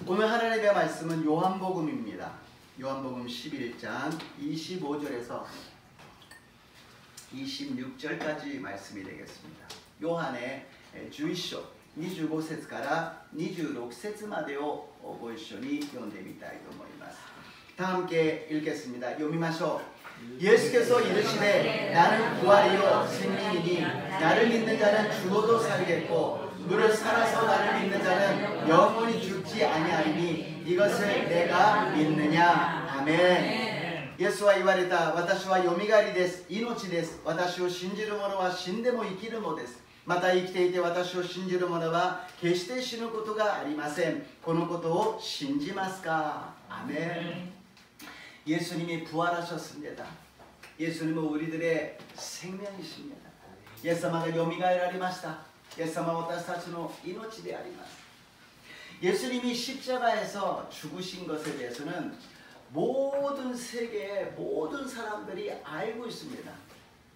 오늘 하나님의 말씀은 요한복음입니다. 요한복음 11장 25절에서 26절까지 말씀이 되겠습니다. 요한의 11章 25節から26節までをご一緒に読んでみたいと思います。 다 함께 읽겠습니다. 読みましょう. 예수께서 이르시되 나는 부활이요 생명이니 나를 믿는 자는 죽어도 살겠고 무릇 살아서 나를 믿는 자는 영원히 죽지 아니하리니 이것을 내가 믿느냐. 아멘. 예수와 言われた私はよみがえりです。命です。私を信じる者は死んでも生きるのです。また生きていて私を信じる者は決して死ぬことがありません。このことを信じますか? 아멘. 예수님이 부활하셨습니다. 예수님은 우리들의 생명이십니다. 예수님은 요미가에라리마시다. 예수님은 私たちの命であります. 예수님이 십자가에서 죽으신 것에 대해서는 모든 세계의 모든 사람들이 알고 있습니다.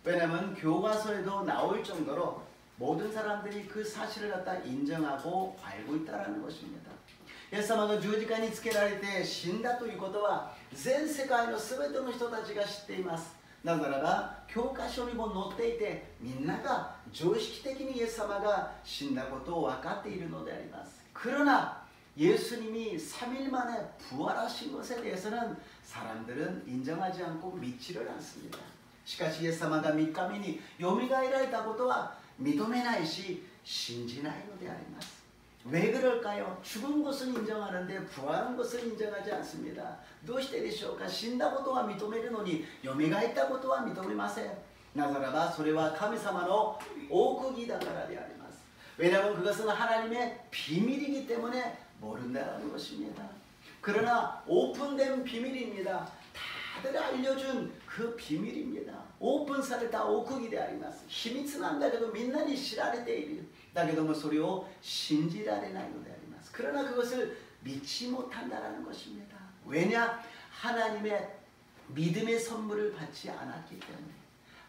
왜냐하면 교과서에도 나올 정도로 모든 사람들이 그 사실을 갖다 인정하고 알고 있다는 것입니다. イエス様が十字架につけられて死んだということは全世界のすべての人たちが知っています。なぜならば教科書にも載っていてみんなが常識的にイエス様が死んだことを分かっているのであります。 그러나 예수님이 3일 만에 부활하신 것에 대해서는 사람들은 인정하지 않고 믿지를 않습니다. しかしイエス様が3日目によみがえられたことは認めないし信じないのであります。 왜 그럴까요? 죽은 것은 인정하는데 부활한 것을 인정하지 않습니다. どうしてでしょうか? 死んだことは認めるのによみがえったことは認めません。なぜならばそれは神様の奥義だからであります。 왜냐하면 그것은 하나님의 비밀이기 때문에 모른다는 것입니다. 그러나 오픈된 비밀입니다. 다들 알려준 그 비밀입니다. 오픈사를 다奥義であります。秘密なんだけどみんなに知られている。だけどもそれを信じられないのであります。 그러나 그것을 믿지 못한다는 것입니다. 왜냐? 하나님의 믿음의 선물을 받지 않았기 때문에.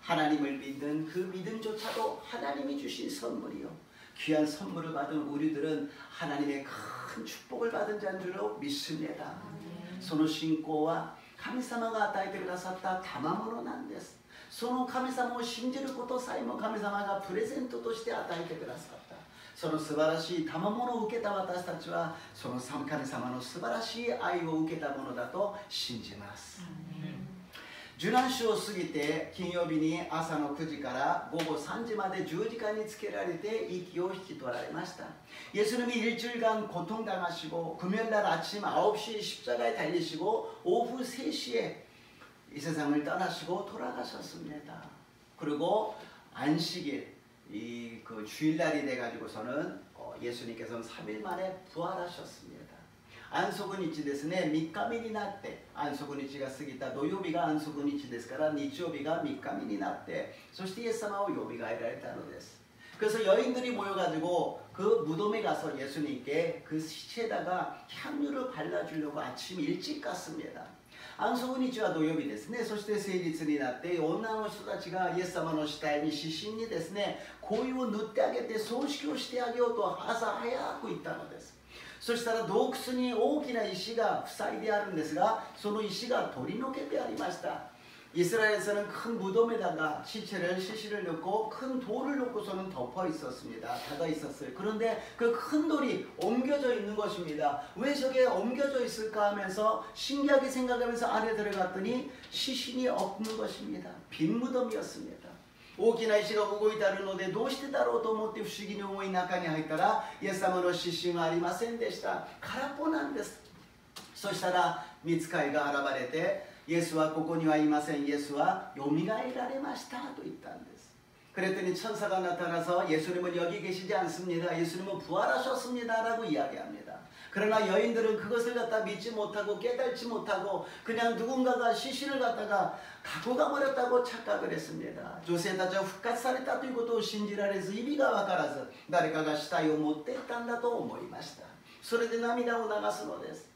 하나님을 믿는 그 믿음조차도 하나님이 주신 선물이요. 귀한 선물을 받은 우리들은 하나님의 큰 축복을 받은 자인 줄로 믿습니다. その信仰は神様が与えてくださった賜物なんです。 その神様を信じることさえも神様がプレゼントとして与えてくださった。その素晴らしい賜物を受けた私たちはその神様の素晴らしい愛を受けたものだと信じます。 受難週を過ぎて金曜日に朝の9時から午後3時まで十字架につけられて息を引き取られました。 예수님이 일주일간 고통당하시고 금요일날 아침 9시 십자가에 달리시고 오후 3시에 이 세상을 떠나시고 돌아가셨습니다. 그리고 안식일 그 주일날이 돼가지고서는 예수님께서는 3일 만에 부활하셨습니다. 안식은日ですね、3日目になって安息日が過ぎた土曜日が安息日ですから日曜日が3日目になってそしてイエス様をよみがえられたのです。 그래서 여인들이 모여가지고 그 무덤에 가서 예수님께 그 시체에다가 향유를 발라주려고 아침 일찍 갔습니다. 안식은日は土曜日ですね。そして聖日になって女の人たちがイエス様の死体に指針にですね香油を塗ってあげて葬式をしてあげようと朝早く行ったのです。 そしたら洞窟に大きな石が塞いであるんですがその石が取り除けてありました。 이스라엘에서는 큰 무덤에다가 시신을 넣고 큰 돌을 놓고서는 덮어 있었습니다. 닫아 있었어요. 그런데 그 큰 돌이 옮겨져 있는 것입니다. 왜 저게 옮겨져 있을까 하면서 신기하게 생각하면서 안에 들어갔더니 시신이 없는 것입니다. 빈 무덤이었습니다. 大きな石が動いてあるのでどうしてだろうと思って不思議に思い中に入ったらイエス様の死神はありませんでした。空っぽなんです。そしたら御使いが現れて 예수와 ここにはいません。 예수와よみがえられましたと言ったんです。 그랬더니 천사가 나타나서 예수님은 여기 계시지 않습니다. 예수님은 부활하셨습니다 라고 이야기합니다. 그러나 여인들은 그것을 갖다 믿지 못하고 깨달지 못하고 그냥 누군가가 시신을 갖다가 갖고 가버렸다고 착각을 했습니다. 女性たちは復活されたということを信じられず意味がわからず誰かが死体を持っていったんだと思いました。それで涙を流すのです。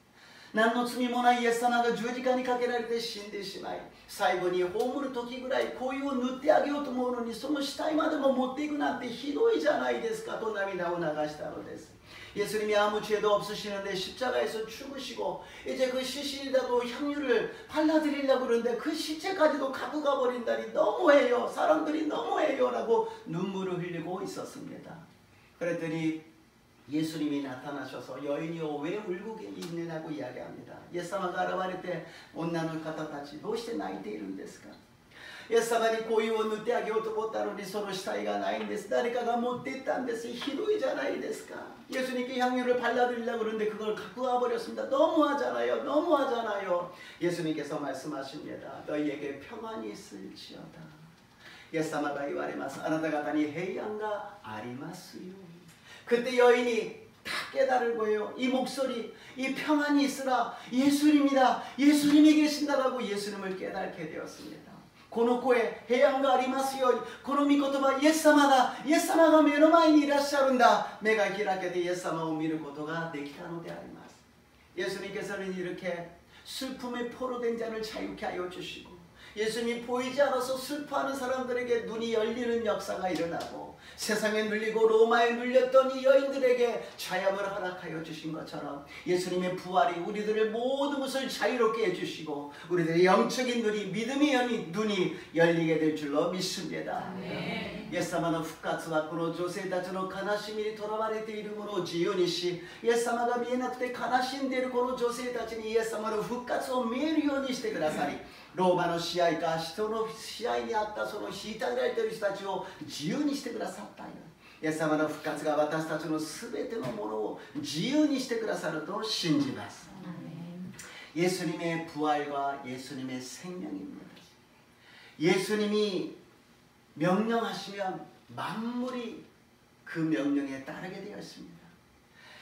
何の罪もないイエス様が十字架にかけられて死んでしまい最後に葬る時ぐらい香油を塗ってあげようと思うのにその死体までも持っていくなんてひどいじゃないですかと涙を流したのです。 예수님이 아무 죄도 없으시는데 십자가에서 죽으시고 이제 그 시신이라도 향유를 발라드리려고 그러는데 그 시체까지도 갖고 가버린다니 너무해요. 사람들이 너무해요 라고 눈물을 흘리고 있었습니다. 그랬더니 예수님이 나타나셔서 여인이여 왜 울고 있느냐고 이야기합니다. イエス様が現れて女の方たちどうして泣いているんですか。イエス様に香油を塗ってあげようと思ったのにその死体がないんです。誰かが持っていったんです。ひどいじゃないですか。 예수님께 향유를 발라드리려고 그러는데 그걸 갖고 와버렸습니다. 너무하잖아요. 너무하잖아요. 예수님께서 말씀하십니다. 너희에게 평안이 있을지어다. イエス様が言われます。あなた方に平安がありますように. 그때 여인이 다 깨달을 거예요. 이 목소리, 이 평안이 있으라. 예수님이다. 예수님이 계신다라고 예수님을 깨닫게 되었습니다. この声、平安がありますように。この御言葉、イエス様だ。イエス様が目の前にいらっしゃるんだ。目が開けてイエス様を見ることができたのであります。 예수님께서는 이렇게 슬픔에 포로된 자를 자유케 하여 주시고 예수님이 보이지 않아서 슬퍼하는 사람들에게 눈이 열리는 역사가 일어나고 세상에 눌리고 로마에 눌렸던 이 여인들에게 자유함을 허락하여 주신 것처럼 예수님의 부활이 우리들의 모든 것을 자유롭게 해주시고 우리들의 영적인 눈이 믿음의 눈이 열리게 될 줄로 믿습니다. イエス様の復活はこの女性たちの悲しみにとらわれているものを自由にしイエス様が見えなくて悲しんでいるこの女性たちにイエス様の復活を見えるようにしてくださりローマの支配か人の支配にあったその虐げられている人たちを自由にしてくださったようにイエス様の復活が私たちの全てのものを自由にしてくださると信じます。 예수님의 부활과 예수님의 생명입니다. 예수님이 명령하시면 만물이 그 명령에 따르게 되어 있습니다.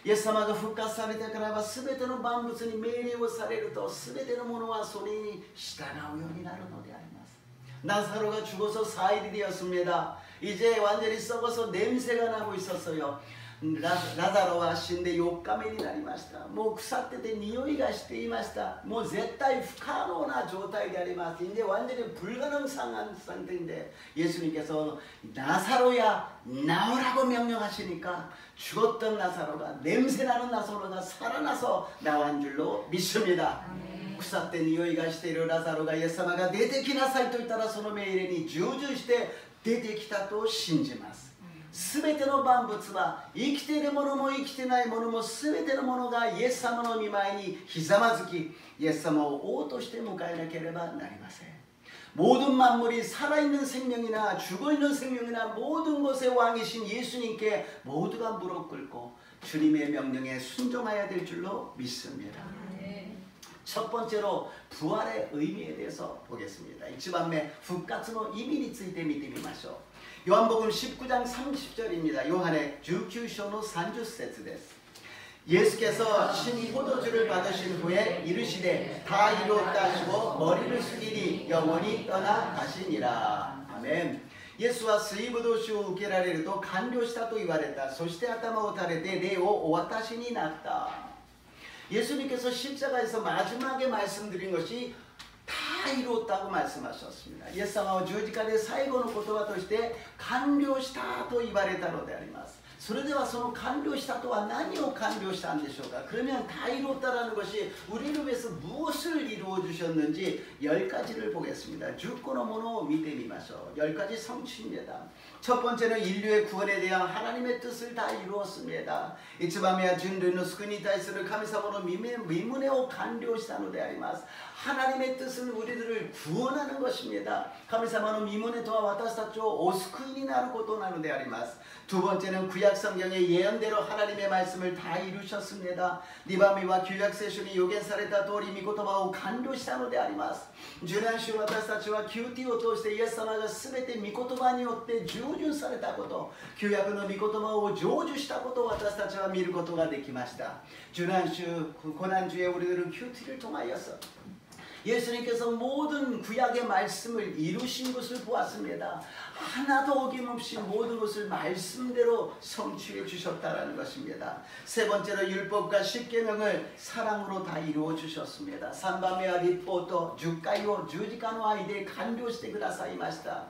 イエス様が復活されてからは全ての万物に命令をされると全てのものはそれに従うようになるのであります。 나사로가 죽어서 4일이 되었습니다. 이제 완전히 썩어서 냄새가 나고 있었어요. 라자로와死んで4日目になりました。もう腐ってて匂いがしていました。もう絶対不可能な状態であります。 이제 완전히 불가능한 상태인데 예수님께서 나사로야 나오라고 명령하시니까 죽었던 나사로가 냄새나는 나사로가 살아나서 나온 줄로 믿습니다. 腐って匂いがしているラザロがイエス様が出てきなさいと言ったらその命令に従順して出てきたと信じます。 すべての万物は生きているものも生きていないものもすべてのものがイエス様の御前にひざまずきイエス様を王として迎えなければなりません。 모든 만물이 살아있는 생명이나 죽어있는 생명이나 모든 것의 왕이신 예수님께 모두가 무릎 꿇고 주님의 명령에 순종해야 될 줄로 믿습니다. 첫 번째로 부활의 의미에 대해서 보겠습니다. 一番目、復活の意味について見てみましょう。 요한복음 19장 30절입니다. 요한의 19장 30절です. 예수께서 신 포도주를 받으신 후에 이르시되 다 이루었다 하시고 머리를 숙이니 영원히 떠나 가시니라. 아멘. イエスは水ぶどう酒を受けられると完了したと言われた。そして頭を垂れて霊をお渡しになった。 예수님께서 십자가에서 마지막에 말씀드린 것이 다 이루었다고 말씀하셨습니다. イエス様は十字架で最後の言葉として完了したと言われたのであります。 それではその完了したとは何を完了したんでしょうか。 그러면 다 이뤘다라는 것이 우리를 위해서 무엇을 이루어 주셨는지 10가지를 보겠습니다. 10個のものを見てみましょう. 10가지 성취입니다. 첫 번째는 인류의 구원에 대한 하나님의 뜻을 다 이루었습니다. 一番目は人類の救いに対する神様の御胸を完了したのであります。 하나님의 뜻은 우리들을 구원하는 것입니다. 神様の御胸とは私たちをお救いになることなのであります。 두 번째는 구약 성경의 예언대로 하나님의 말씀을 다 이루셨습니다. 니바미와 구약聖書に予言された通り御言葉を完了したのであります。 受難週私たちはQTを通してイエス様が全て御言葉によって従順されたこと、旧約の御言葉を成就したことを私たちは見ることができました。 주난주, 고난주에 우리들은 QT를 통하여서 예수님께서 모든 구약의 말씀을 이루신 것을 보았습니다. 하나도 어김없이 모든 것을 말씀대로 성취해 주셨다는 것입니다. 세 번째로 율법과 십계명을 사랑으로 다 이루어 주셨습니다. 3番目は律法と10回を十字架の愛で完了してくださいました。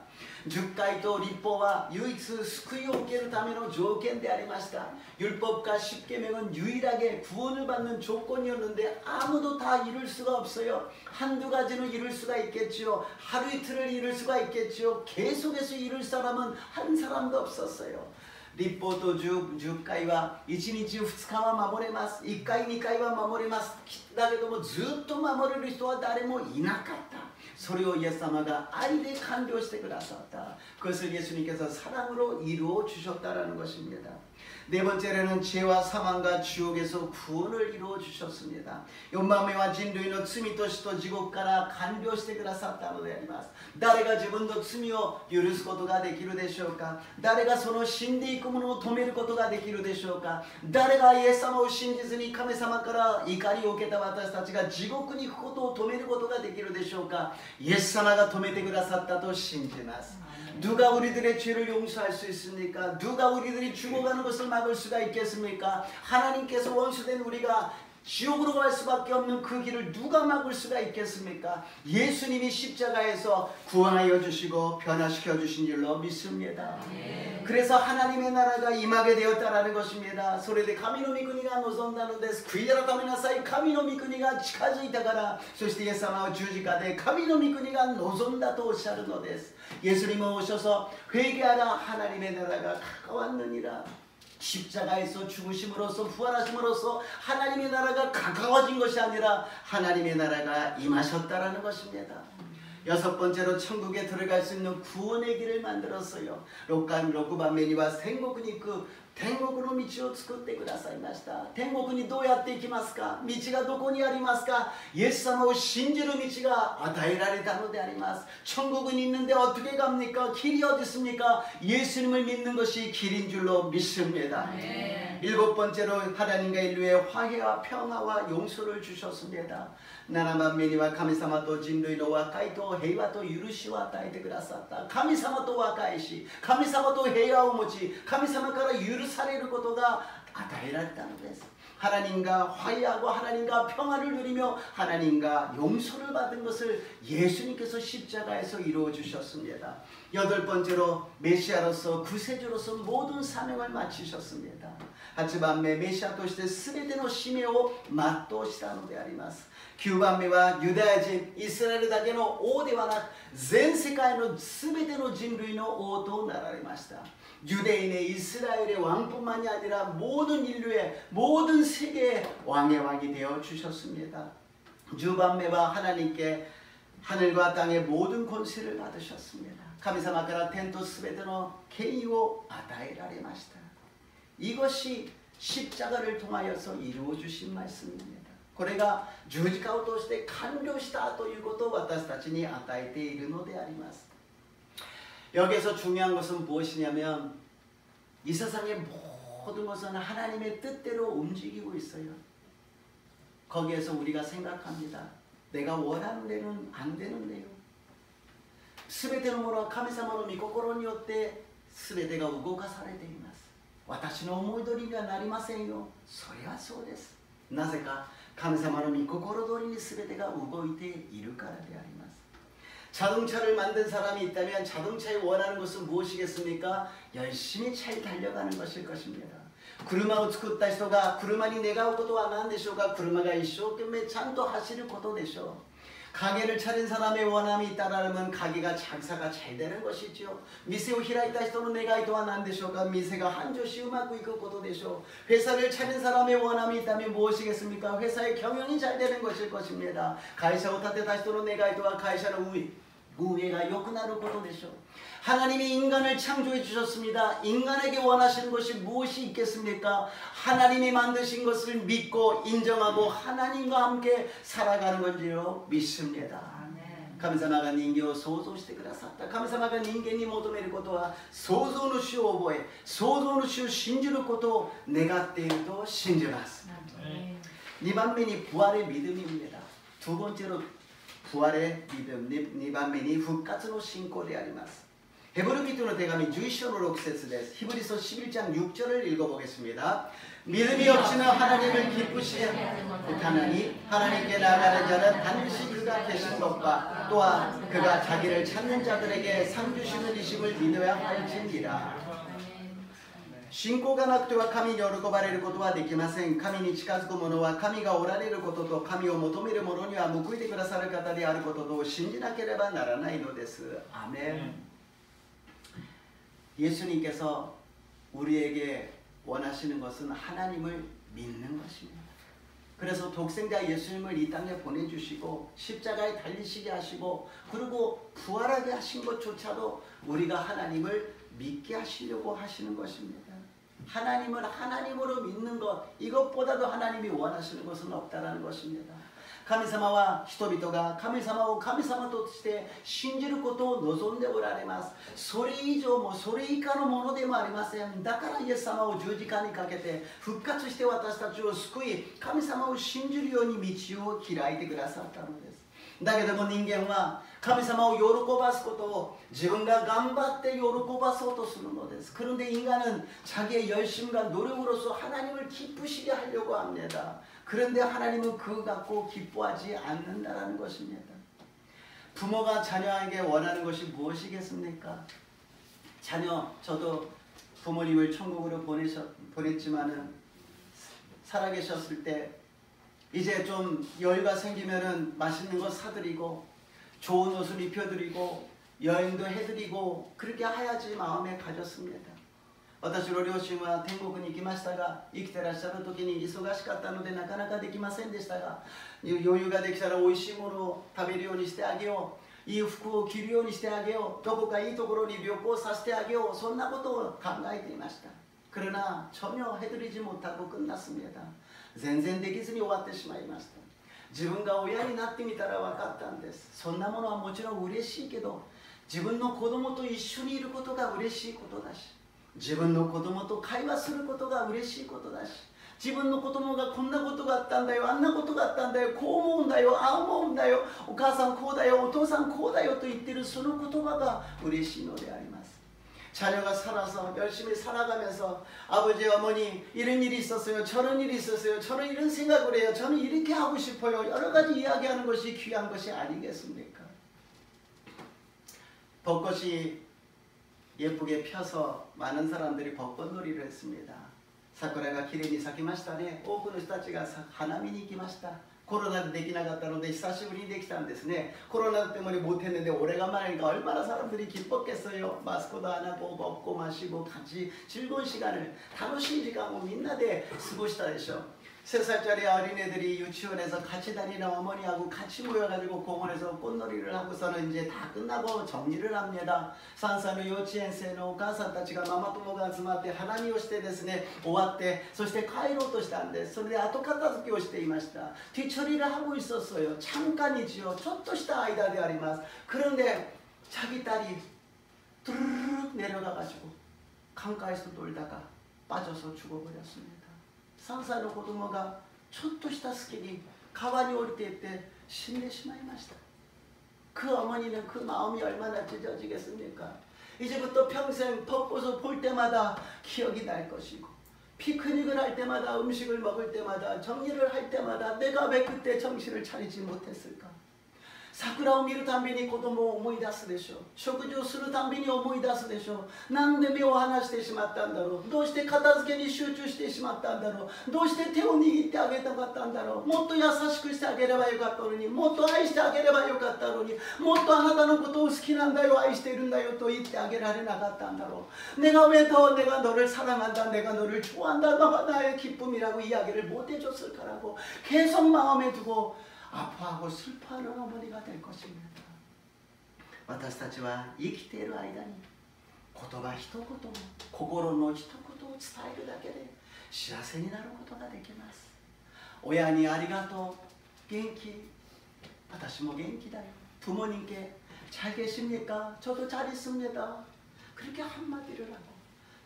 10回と立法は唯一救いを受けるための条件でありました。 율법과 십계명은 유일하게 구원을 받는 조건이었는데 아무도 다 이룰 수가 없어요. 한두 가지는 이룰 수가 있겠지요. 하루 이틀을 이룰 수가 있겠지요. 계속해서 이룰 사람은 한 사람도 없었어요. 立法と 10回は1日2日は守れます。1回2回は守れます。だけどもずっと守れる人は誰もいなかった。 それをイエス様が愛で完了してくださった。 그것을 예수님께서 사랑으로 이루어 주셨다라는 것입니다. 네 번째로는 죄와 사망과 지옥에서 구원을 이루어 주셨습니다. 4番目は人類の罪と死と地獄から完了してくださったのであります。誰が自分の罪を許すことができるでしょうか。誰がその死んでいくものを止めることができるでしょうか。誰がイエス様を信じずに神様から怒りを受けた私たちが地獄に行くことを止めることができるでしょうか。イエス様が止めてくださったと信じます。 누가 우리들의 죄를 용서할 수 있습니까? 누가 우리들이 죽어가는 것을 막을 수가 있겠습니까? 하나님께서 원수된 우리가 지옥으로 갈 수밖에 없는 그 길을 누가 막을 수가 있겠습니까? 예수님이 십자가에서 구원하여 주시고 변화시켜 주신 줄로 믿습니다. 그래서 하나님의 나라가 임하게 되었다라는 것입니다. それで神の御国が望んだのです。悔い改めなさい。神の御国が近づいたから。そしてイエス様は十字架で神の御国が望んだとおっしゃるのです。 예수님은 오셔서 회개하라 하나님의 나라가 가까웠느니라. 십자가에서 죽으심으로써 부활하심으로써 하나님의 나라가 가까워진 것이 아니라 하나님의 나라가 임하셨다라는 것입니다. 6번째로 천국에 들어갈 수 있는 구원의 길을 만들었어요. 6番目には天国に行く天国の道を作ってくださいました。天国にどうやって行きますか。道がどこにありますか。イエス様を信じる道が与えられたのであります。천국은 있는데 어떻게 갑니까? 길이 어디 있습니까? 예수님을 믿는 것이 길인 줄로 믿습니다. 7번째로 하나님과 인류의 화해와 평화와 용서를 주셨습니다. 7番目には神様と人類の和解と平和と許しを与えてくださった。神様と和解し、神様と平和を持ち、神様から許されることが与えられたのです。 하나님과 화해하고 하나님과 평화를 누리며 하나님과 용서를 받은 것을 예수님께서 십자가에서 이루어 주셨습니다. 8번째로 메시아로서 구세주로서 모든 사명을 마치셨습니다. 8番目メシアとして全ての使命を全うしたのであります。 9番目はユダヤ人イスラエルだけの王ではなく全世界の全ての人類の王となられました。 유대인의 이스라엘의 왕뿐만이 아니라 모든 인류의 모든 세계의 왕의 왕이 되어 주셨습니다. 10番目は 하나님께 하늘과 땅의 모든 권세를 받으셨습니다. 神様から天とすべての権威を与えられました。 이것이 십자가를 통하여서 이루어 주신 말씀입니다. これが十字架を通して完了したということを私たちに与えているのであります。 여기에서 중요한 것은 무엇이냐면 이 세상의 모든 것은 하나님의 뜻대로 움직이고 있어요. 거기에서 우리가 생각합니다. 내가 원하는 데는 안 되는데요. 全てのものは神様の御心によって全てが動かされています。私の思い通りにはなりませんよ。それはそうです。なぜか神様の御心通りに全てが動いているからであります。 자동차를 만든 사람이 있다면 자동차에 원하는 것은 무엇이겠습니까? 열심히 잘 달려가는 것일 것입니다. 車を作った人が車に願うことは何でしょうか。車が一生懸命ちゃんと走ることでしょう。 가게를 차린 사람의 원함이 있다라면 가게가 장사가 잘 되는 것이지요. 미세を開いた人の願いとは何でしょうか。 미세가 한 조씩うまくいくことでしょう。 회사를 차린 사람의 원함이 있다면 무엇이겠습니까? 회사의 경영이 잘 되는 것일 것입니다. 会社を建てた人の願いとは会社の運営が良くなることでしょう。 하나님이 인간을 창조해 주셨습니다. 인간에게 원하시는 것이 무엇이 있겠습니까? 하나님이 만드신 것을 믿고 인정하고 하나님과 함께 살아가는 건지로 믿습니다. 神様が人間を創造してくださった。神様が人間に求めることは創造主を覚え、創造主を信じることを願っていると信じます。 2番目に 부활의 믿음입니다. 두 번째로 부활의 믿음, 2番目に復活の信仰であります。 헤브리人の手紙11章の6節です。히브리서 11장 6절을 읽어보겠습니다. 믿음이 없이는 하나님을 기쁘시게 못하느니 하나님께 나아가는 자는 반드시 그가 계신 것과 또한 그가 자기를 찾는 자들에게 상 주시는 이심을 믿어야 할지니라. 信仰がなくては神に喜ばれることはできません。神に近づく者は神がおられることと神を求める者には報いてくださる方であることと信じなければならないのです。アメン。 예수님께서 우리에게 원하시는 것은 하나님을 믿는 것입니다. 그래서 독생자 예수님을 이 땅에 보내주시고 십자가에 달리시게 하시고 그리고 부활하게 하신 것조차도 우리가 하나님을 믿게 하시려고 하시는 것입니다. 하나님을 하나님으로 믿는 것, 이것보다도 하나님이 원하시는 것은 없다는 것입니다. 神様は人々が神様を神様として信じることを望んでおられます。それ以上もそれ以下のものでもありません。だからイエス様を十字架にかけて復活して私たちを救い、神様を信じるように道を開いてくださったのです。だけども人間は神様を喜ばすことを自分が頑張って喜ばそうとするのです。그런데 인간은 자기의 열심과 노력으로서 하나님을 기쁘시게 하려고 합니다. 그런데 하나님은 그거 갖고 기뻐하지 않는다라는 것입니다. 부모가 자녀에게 원하는 것이 무엇이겠습니까? 저도 부모님을 천국으로 보냈지만은 살아계셨을 때 이제 좀 여유가 생기면은 맛있는 거 사드리고 좋은 옷을 입혀드리고 여행도 해드리고 그렇게 해야지 마음에 가졌습니다. 私の両親は天国に行きましたが、生きてらっしゃる時に忙しかったのでなかなかできませんでしたが、余裕ができたら美味しいものを食べるようにしてあげよう、いい服を着るようにしてあげよう、どこかいいところに旅行させてあげよう、そんなことを考えていました。그러나 전혀 해드리지 못하고 끝났습니다. 全然できずに終わってしまいました。自分が親になってみたら分かったんです。そんなものはもちろん嬉しいけど、自分の子供と一緒にいることが嬉しいことだし、自分の子供と会話することが嬉しいことだし、自分の子供がこんなことがあったんだよ、あんなことがあったんだよ、こう思うんだよ、ああ思うんだよ、お母さんこうだよ、お父さんこうだよと言ってるその言葉が嬉しいのであります。 자녀가 살아서 열심히 살아가면서 아버지 어머니 이런 일이 있었어요, 저런 일이 있었어요, 저는 이런 생각을 해요, 저는 이렇게 하고 싶어요, 여러 가지 이야기하는 것이 귀한 것이 아니겠습니까? 벚꽃이 예쁘게 펴서 많은 사람들이 벚꽃놀이를 했습니다. 사쿠라가 기레니 사키마시타네. 多くの人たちが花見に行きました。 코로나でできなかったので久しぶりにできたんですね。 코로나 때문에 못했는데 오래간만이니까 얼마나 사람들이 기뻤겠어요. 마스크도 안 하고 먹고 마시고 같이 즐거운 시간을 楽しい時間をみんなで過ごしたでしょう。 3살짜리 어린애들이 유치원에서 같이 다니는 어머니하고 같이 모여가지고 공원에서 꽃놀이를 하고서는 이제 다 끝나고 정리를 합니다. 3歳の幼稚園生のお母さんたちがママ友が集まって花見をしてですね、終わってそして帰ろうとしたんです。それで後片付けをしていました。 뒤처리를 하고 있었어요. 잠깐이지요. ちょっとした間であります。 그런데 자기 딸이 뚜루룩 내려가가지고 강가에서 놀다가 빠져서 죽어버렸습니다. 3歳の子供がちょっとした隙に川に降りていって死んでしまいました。 그 어머니는 그 마음이 얼마나 찢어지겠습니까? 이제부터 평생 벚꽃을 볼 때마다 기억이 날 것이고 피크닉을 할 때마다 음식을 먹을 때마다 정리를 할 때마다 내가 왜 그때 정신을 차리지 못했을까? 桜を見るたびに子供を思い出すでしょう。食事をするたびに思い出すでしょう。なんで目を離してしまったんだろう。どうして片付けに集中してしまったんだろう。どうして手を握ってあげたかったんだろう。もっと優しくしてあげればよかったのに、もっと愛してあげればよかったのに、もっとあなたのことを好きなんだよ、愛しているんだよと言ってあげられなかったんだろう。내가 왜 더 내가 너를 사랑한다, 내가 너를 좋아한다, 너가 나의 기쁨이라고 이야기를 못 해줬을까라고 계속 마음에 두고 아파하고 슬퍼하는 어머니가 될 것입니다. 私たちは生きている間に言葉一言も心の一言を伝えるだけで幸せになることができます。親にありがとう、元気、私も元気だよ. 부모님께 잘 계십니까? 저도 잘 있습니다. 그렇게 한마디를 하고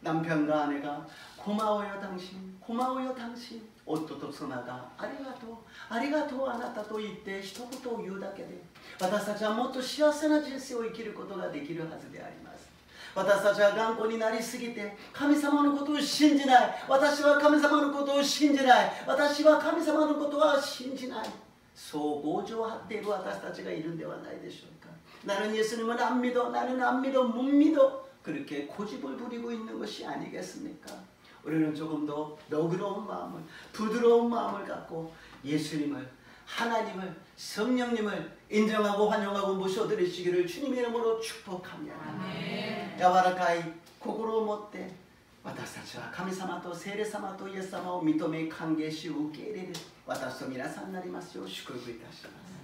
남편과 아내가 고마워요 당신, 고마워요 당신, 夫と妻がありがとう、ありがとうあなたと言って一言を言うだけで私たちはもっと幸せな人生を生きることができるはずであります。私たちは頑固になりすぎて神様のことを信じない。私は神様のことを信じない。私は神様のことは信じない。そう強情を張っている私たちがいるんではないでしょうか。나는 예수님을 안 믿어, 나는 안 믿어, 못 믿어. 그렇게 고집을 부리고 있는 것이 아니겠습니까? 우리는 조금 더 너그러운 마음을, 부드러운 마음을 갖고 예수님을, 하나님을, 성령님을 인정하고 환영하고 모셔드리시기를 주님의 이름으로 축복합니다. 야와라카이 고구로 못돼 私たちは神様と聖霊様とイエス様を認め歓迎し受け入れる私と皆さんになりますよう祝福いたします。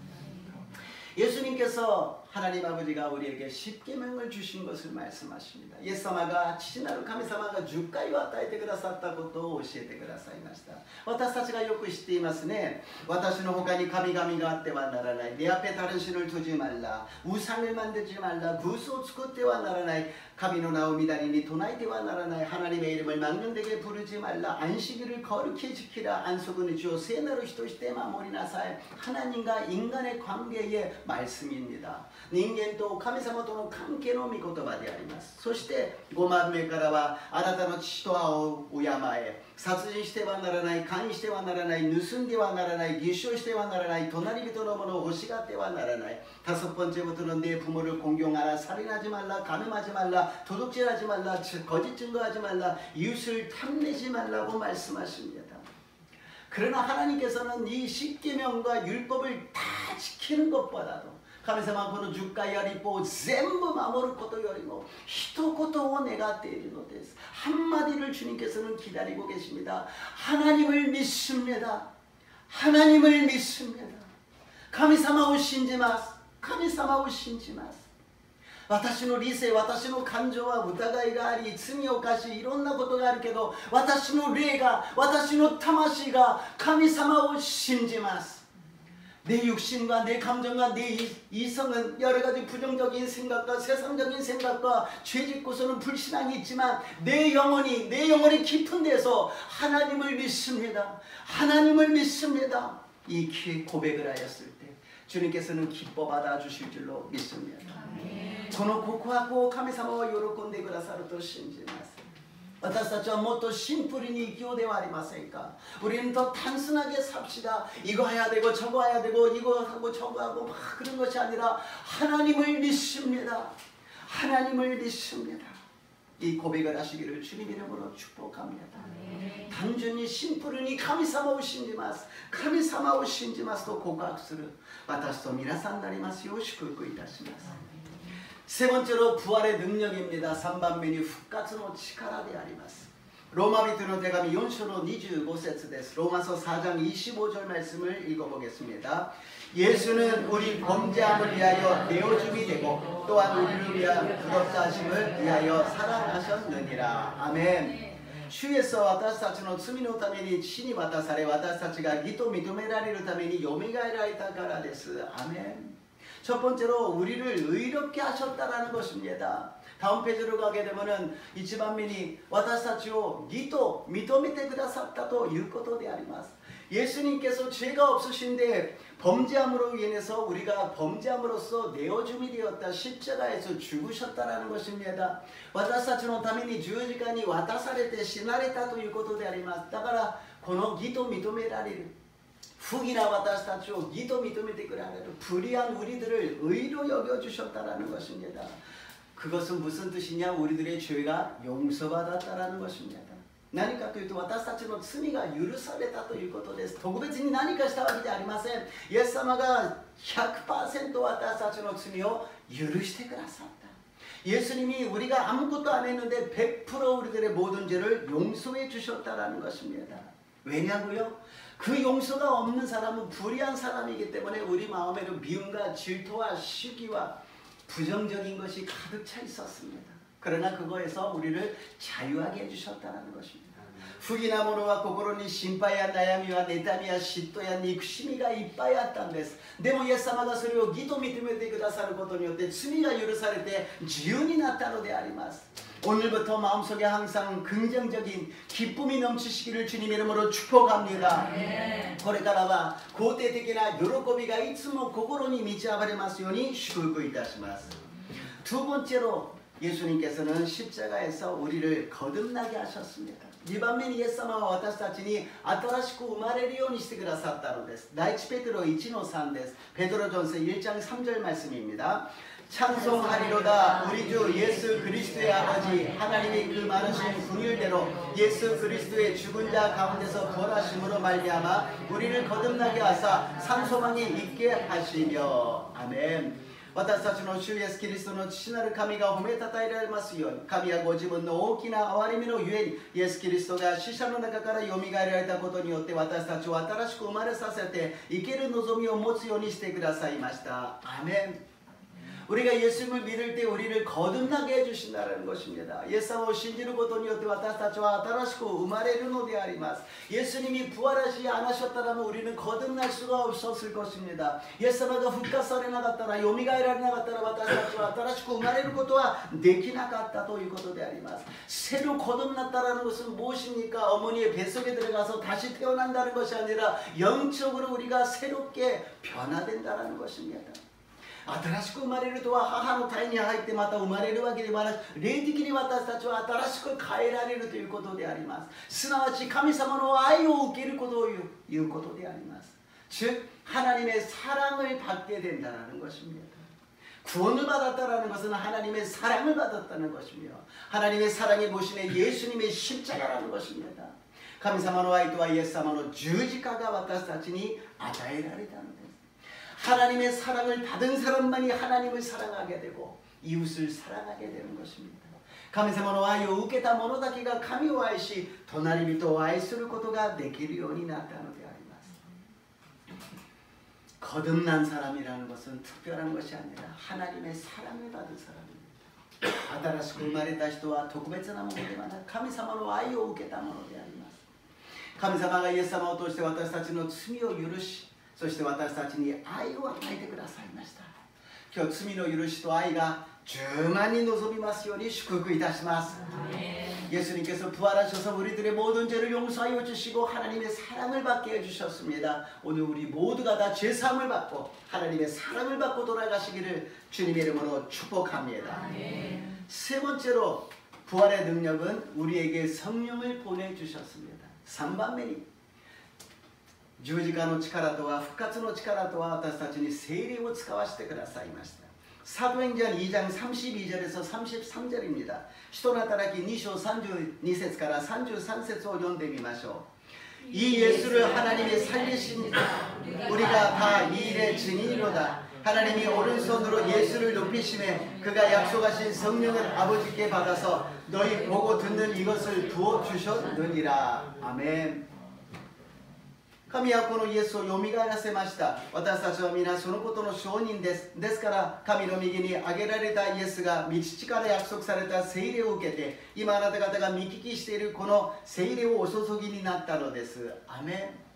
예수님께서 하나님 아버지가 우리에게 십계명을 주신 것을 말씀하십니다. 예수様が父なる神様が10回を与えてくださったことを教えてくださいました。私たちがよく知っていますね。私の他に神々があってはならない。내 앞에 다른 신을 두지 말라. 우상을 만들지 말라. 굿을作ってはならない。神の名をみだりに唱えてはならない。 하나님의 이름을 망령되게 부르지 말라. 안식일을 거룩히 지키라. 안식은 주요 세나를 히토시테 마무리나사이. 하나님과 인간의 관계의 말씀입니다. 人間と神様との関係の御言葉であります。そして5番目からはあなたの父と母を敬え、殺人してはならない、姦淫してはならない、盗んではならない、偽証してはならない、隣人のものを欲しがってはならない。 다섯 번째부터는 내 부모를 공경하라, 살인하지 말라, 간음하지 말라, 도둑질하지 말라, 거짓 증거하지 말라, 이웃을 탐내지 말라고 말씀하십니다. 그러나 하나님께서는 이 십계명과 율법을 다 지키는 것보다도 神様はこの10回や立法を全部守ることよりも一言を願っているのです。 한마디를 주님께서는 기다리고 계십니다. 하나님을 믿습니다. 하나님을 믿습니다. 神様を信じます。神様を信じます。 私の理性、私の感情は疑いがあり、罪を犯し、いろんなことがあるけど、私の霊が、私の魂が神様を信じます。 내 육신과 내 감정과 내 이성은 여러 가지 부정적인 생각과 세상적인 생각과 죄 짓고서는 불신앙이 있지만 내 영혼이 깊은 데서 하나님을 믿습니다. 하나님을 믿습니다. 이 고백을 하였을 때 주님께서는 기뻐 받아주실 줄로 믿습니다. この告白を神様は喜んでくださると信じます。 私たちはもっとシンプルに生きようではありませんか。 우리는 더 단순하게 삽시다. 이거 해야 되고 저거 해야 되고 이거 하고 저거 하고 막 그런 것이 아니라 하나님을 믿습니다. 하나님을 믿습니다. 이 고백을 ha시기를 주님 이름으로 축복합니다. 단순히 심플히 神様を信じます。神様を信じますと告白する私と皆さんになりますよう祝福いたします。 세 번째로 부활의 능력입니다. 3番目に復活の力であります。 로마비트의 대감이 4장 25절です. 로마서 4장 25절 말씀을 읽어보겠습니다. 예수는 우리 범죄함을 위하여 내어줌이 되고 또한 우리를 위한 부럽다 하심을 위하여 사랑하셨느니라. 아멘. 주에서 私たちの罪のために死に渡され私たちが義と認められるためによみがえられたからです. 아멘. 첫 번째로 우리를 의롭게 하셨다라는 것입니다. 다음 페이지로 가게 되면은 이치반민이 私たちを義と認めてくださったということであります. 예수님께서 죄가 없으신데 범죄함으로 인해서 우리가 범죄함으로써 내어줌이 되었다. 십자가에서 죽으셨다라는 것입니다. 私たちのために十字架に渡されて死なれたということであります. だからこの義と認められる 후기나 私たちを義と認めてくれる 불의한 우리들을 의로 여겨주셨다라는 것입니다. 그것은 무슨 뜻이냐? 우리들의 죄가 용서받았다라는 것입니다. 何かというと私たちの罪が許されたということです。特別に何かしたわけではありません。イエス様が 100% 私たちの罪を許してくださった。 예수님이 우리가 아무것도 안 했는데 100% 우리들의 모든 죄를 용서해 주셨다라는 것입니다. 왜냐고요? 그 용서가 없는 사람은 불의한 사람이기 때문에 우리 마음에는 미움과 질투와 시기와 부정적인 것이 가득 차 있었습니다. 그러나 그거에서 우리를 자유하게 해주셨다는 것입니다. 不義なものは心に心配や悩みは妬みや嫉妬や憎しみがいっぱいあったんです。でもイエス様がそれを義と認めてくださることによって罪が許されて自由になったのであります。 오늘부터 마음속에 항상 긍정적인 기쁨이 넘치시기를 주님 이름으로 축복합니다. これからは肯定的な喜びがいつも心に満ち溢れますように祝福いたします。 두 번째로 예수님께서는 십자가에서 우리를 거듭나게 하셨습니다. 2番目にイエス様は私たちに新しく生まれるようにしてくださったのです。第一ペテロ 1-3 です。ペテロ전서 1장 3절 말씀입니다. 찬송하리로다 우리 주 예수 그리스도의 아버지 하나님이 그 많으신 긍휼대로 예수 그리스도의 죽은 자 가운데서 부활하심으로 말미암아 우리를 거듭나게 하사 산 소망이 있게 하시며. 아멘. 私たちの主イエスキリストの父なる神が褒めたたえられますように、神はご自分の大きな憐れみのゆえにイエスキリストが死者の中からよみがえられたことによって私たちを新しく生まれさせて生ける望みを持つようにしてくださいました。アメン。 우리가 예수님을 믿을 때 우리를 거듭나게 해주신다는 것입니다. 예수님을 신지는 것으로 인해 私たちは新しく生まれるのであります. 예수님이 부활하지 않으셨다면 우리는 거듭날 수가 없었을 것입니다. 예수님가復活されなかったらよみがえられなかったら私たちは新しく生まれることはできなかったということであります. 새로 거듭났다라는 것은 무엇입니까? 어머니의 뱃속에 들어가서 다시 태어난다는 것이 아니라 영적으로 우리가 새롭게 변화된다는 것입니다. 新しく生まれるとは母の胎に入ってまた生まれるわけではなく、霊的に私たちは新しく変えられるということであります。すなわち神様の愛を受けることをいうことであります。즉 하나님의 사랑을 받게 된다는 것입니다. 구원을 받았다는 것은 하나님의 사랑을 받았다는 것이며 하나님의 사랑이 모시는 예수님의 십자가라는 것입니다. 神様の愛とはイエス様の十字架が私たちに与えられたのです。 하나님의 사랑을 받은 사람만이 하나님을 사랑하게 되고 이웃을 사랑하게 되는 것입니다. 神様の愛を受けた者だけが神を愛し隣人を愛することができるようになったのであります. 거듭난 사람이라는 것은 특별한 것이 아니라 하나님의 사랑을 받은 사람입니다. 新しく生まれた人は特別なものではなく神様の愛を受けたものであります。神様がイエス様を通して私たちの罪を許し そして私たちに愛を与えてくださいました。今日罪の許しと愛が充満に望みますように祝福いたします。예수님께서 부활하셔서 우리들의 모든 죄를 용서하여 주시고 하나님의 사랑을 받게 해주셨습니다. 오늘 우리 모두가 다 죄사함을 받고 하나님의 사랑을 받고 돌아가시기를 주님의 이름으로 축복합니다. 세 번째로 부활의 능력은 우리에게 성령을 보내주셨습니다. 3番目に 十字架の力とは復活の力とは私たちに聖霊を使わせてくださいました。サドエンジャン 2장 32절에서 33절입니다. 使徒の働き2章32節から33節を読んでみましょう. 이 예수를 하나님이 살리신 우리가 다 이 일의 증인이로다. 하나님이 오른손으로 예수를 높이심에 그가 약속하신 성령을 아버지께 받아서 너희 보고 듣는 이것을 부어주셨느니라. 아멘. 神はこのイエスをよみがえらせました。私たちは皆そのことの証人です。ですから神の右に挙げられたイエスが御父から約束された聖霊を受けて今あなた方が見聞きしているこの聖霊をお注ぎになったのです。アメン。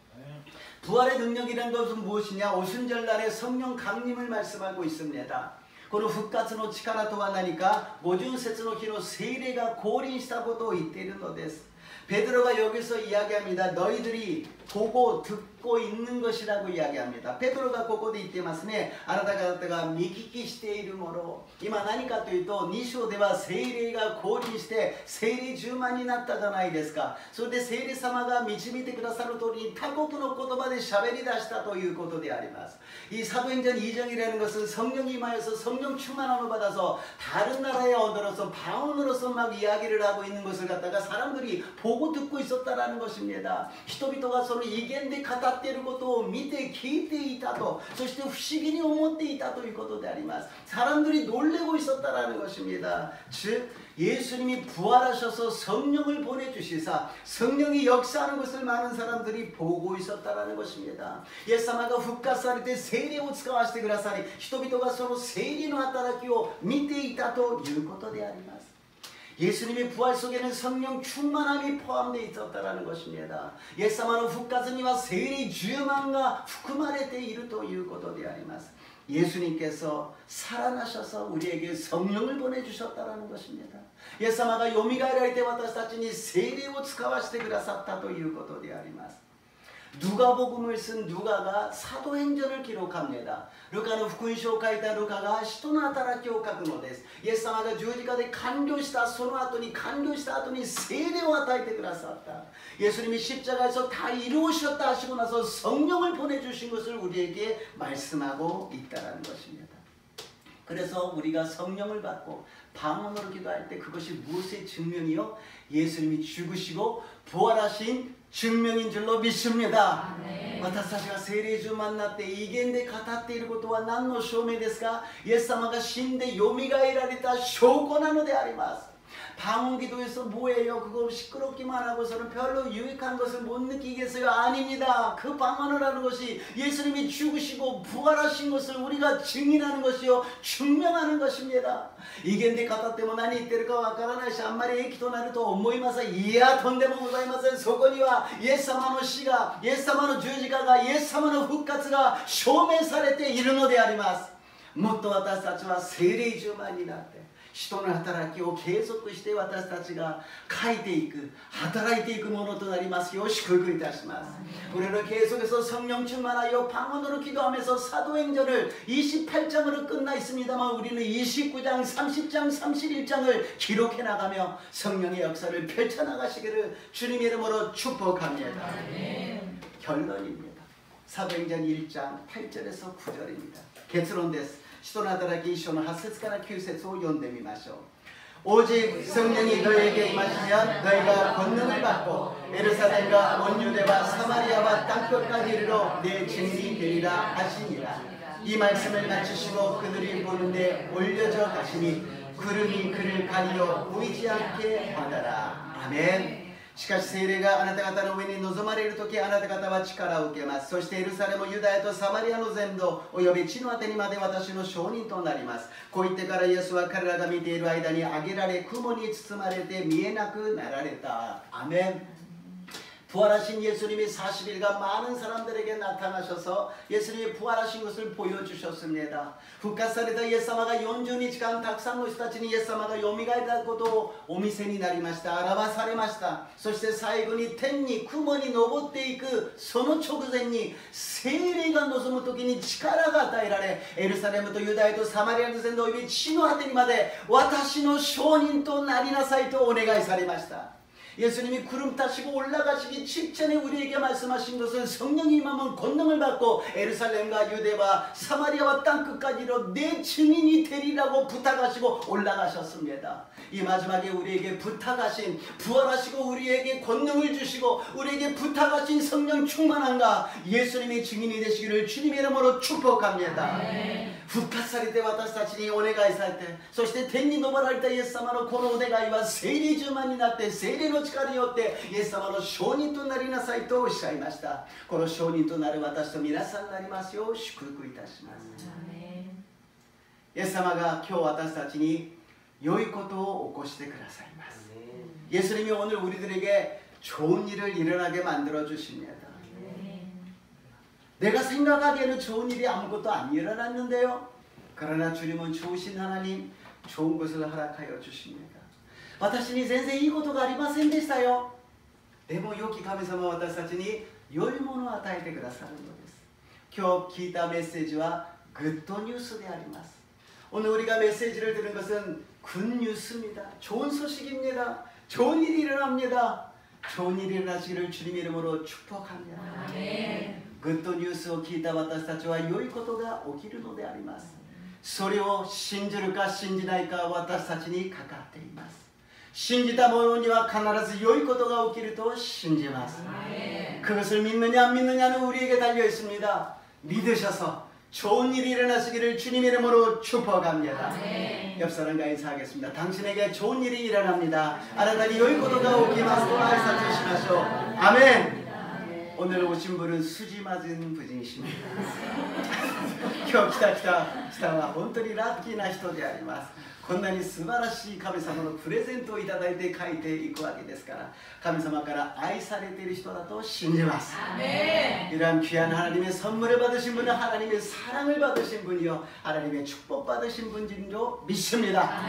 부활의 능력이라는 것은 무엇이냐? 오순절날에 성령 강림을 말씀하고 있습니다. この復活の力とは何か? 오순節の日の聖霊が降臨したことを言っているのです. 베드로가 여기서 이야기합니다. 너희들이 보고 듣고 있는 것이라고 이야기합니다. 베드로가 ここで言ってますね。あなた方が見聞きしているもの。今何かというと2章では聖霊が降臨して聖霊充満になったじゃないですか。それで聖霊様が導いてくださる通りに他国の言葉で喋り出したということであります。이 사도행전 2장이라는 것은 성령이 임하여서 성령 충만함을 받아서 다른 나라의 언어로서 방언으로서 막 이야기를 하고 있는 것을 갖다가 사람들이 보고 듣고 있었다라는 것입니다. 人々がその威厳で語っていることを見て聞いていたと、そして不思議に思っていたということであります。 사람들이 놀래고 있었다라는 것입니다. 즉 예수님이 부활하셔서 성령을 보내주시사 성령이 역사하는 것을 많은 사람들이 보고 있었다라는 것입니다. イエス様が復活されて聖霊を使わせてくださり、人々がその聖霊の働きを見ていたということであります。 예수님의 부활 속에는 성령 충만함이 포함되어 있었다는 것입니다. 예수님의復活には聖霊充満が含まれているということであります。 예수님께서 살아나셔서 우리에게 성령을 보내주셨다는 것입니다. 예수님가 요미가에랄 때 私たちに聖霊を使わせてくださったということであります。 누가복음을 쓴 누가가 사도행전을 기록합니다. 루카는福音書を書いたルカが使徒の働きを書くのです。イエス様が十字架で完了したその後に聖霊を与えてくださった。 예수님이 십자가에서 다 이루셨다 하시고 나서 성령을 보내주신 것을 우리에게 말씀하고 있다는 것입니다. 그래서 우리가 성령을 받고 방언으로 기도할 때 그것이 무엇의 증명이요? 예수님이 죽으시고 부활하신 증명인 줄로 믿습니다. 私たちが聖霊中満になって異言で語っていることは何の証明ですか？イエス様が死んでよみがえられた証拠なのであります。 방언기도에서 뭐예요? 그거 시끄럽기만 하고서는 별로 유익한 것을 못 느끼겠어요? 아닙니다. 그 방언을 하는 것이 예수님이 죽으시고 부활하신 것을 우리가 증인하는 것이요 증명하는 것입니다. 이게 내方でも何言ってるかわからないしあんまり益となると思いません。いやとんでもございません。そこにはイエス様の死が、イエス様の十字架が、イエス様の復活が証明されているのであります。もっと私たちは聖霊充満になって 使徒の働きを継続して私たちが書いていく、働いていくものとなりますよう祝福いたします。 우리는 계속해서 성령 충만하여 방언으로 기도하면서 사도행전을 28장으로 끝나 있습니다만 우리는 29장, 30장, 31장을 기록해 나가며 성령의 역사를 펼쳐나가시기를 주님 이름으로 축복합니다. 결론입니다. 사도행전 1장 8절에서 9절입니다.結論です。 使徒の働き1章の8節から9節を読んでみましょう。 오직 성령이 너희에게 임하시면 너희가 권능을 받고 예루살렘과 온 유대와 사마리아와 땅끝까지 이르러 내 증인이 되리라 하시니라. 이 말씀을 마치시고 그들이 보는데 올려져 가시니 구름이 그를 가리려 보이지 않게 하더라. 아멘. しかし聖霊があなた方の上に臨まれるときあなた方は力を受けます。そしてエルサレム、ユダヤとサマリアの全土および地の果てにまで私の証人となります。こう言ってからイエスは彼らが見ている間に上げられ雲に包まれて見えなくなられた。アメン。 부활하신 예수님이 40일간 많은 사람들에게 나타나셔서 예수님이 부활하신 것을 보여주셨습니다.復活された イエス様が40日間たくさんの人たちにイエス様がよみがえったことをお見せになりました。表されました。そして最後に天に雲に昇っていくその直前に聖霊が望む時に力が与えられエルサレムとユダヤとサマリアの全土および地の果てにまで私の証人となりなさいとお願いされました。 예수님이 구름 타시고 올라가시기 직전에 우리에게 말씀하신 것은 성령이 임하면 권능을 받고 예루살렘과 유대와 사마리아와 땅끝까지로 내 증인이 되리라고 부탁하시고 올라가셨습니다. 이 마지막에 우리에게 부탁하신 부활하시고 우리에게 권능을 주시고 우리에게 부탁하신 성령 충만함과 예수님의 증인이 되시기를 주님의 이름으로 축복합니다. 復活されて私たちにお願いされてそして天に昇られたイエス様のこのお願いは聖霊充満になって聖霊の力によってイエス様の証人となりなさいとおっしゃいました。この証人となる私と皆さんになりますよう祝福いたします。イエス様が今日私たちに良いことを起こしてくださいます。예수님이 오늘 우리들에게 좋은 일을 일어나게 만들어 주십니다. 내가 생각하기에는 좋은 일이 아무것도 안 일어났는데요. 그러나 주님은 좋으신 하나님, 좋은 것을 허락하여 주십니다. 私に全然いいことがありませんでしたよ。でも良き神様は私たちに良いものを与えてくださるのです。今日聞いたメッセージはグッドニュースであります。 오늘 우리가 메시지를 들은 것은 굿뉴스입니다. 좋은 소식입니다. 좋은 일이 일어납니다. 좋은 일이 일어나시기를 주님 이름으로 축복합니다. 아멘. グッドニュースを聞いた私たちは良いことが起きるのであります。それを信じるか信じないかは私たちにかかっています。信じた者には必ず良いことが起きると信じます。그것을 믿느냐 안 믿느냐는 우리에게 달려 있습니다. 믿으셔서 좋은 일이 일어나시기를 주님 이름으로 축복합니다. 옆 사람과 인사하겠습니다. 당신에게 좋은 일이 일어납니다. 아나다니良いことが起きますと挨拶しましょう. 아멘. 오늘 오신 분은 수지 맞은 분이십니다. 今日来た人は本当にラッキーな人であります。こんなに素晴らしい神様のプレゼントをいただいて書いていくわけですから神様から愛されている人だと信じます。 이러한 귀한 하나님의 선물을 받으신 분은 하나님의 사랑을 받으신 분이요 하나님의 축복 받으신 분인 줄 믿습니다.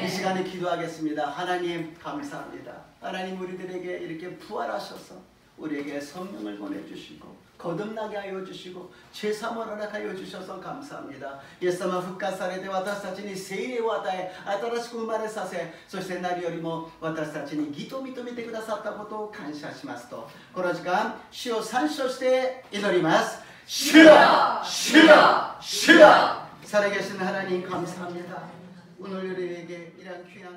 이 시간에 기도하겠습니다. 하나님 감사합니다. 하나님 우리들에게 이렇게 부활하셔서 우리에게 성령을 보내주시고 거듭나게 하여 주시고 죄사함을 허락하여 주셔서 감사합니다. イエス様復活されて私たちに聖霊を与え新しく生まれさせ、そして何よりも私たちに義と認めてくださったことを感謝しますと、この時間主を賛頌して祈ります。主よ主よ主よ살아계신 하나님 감사합니다. 오늘 우리에게 이런 귀한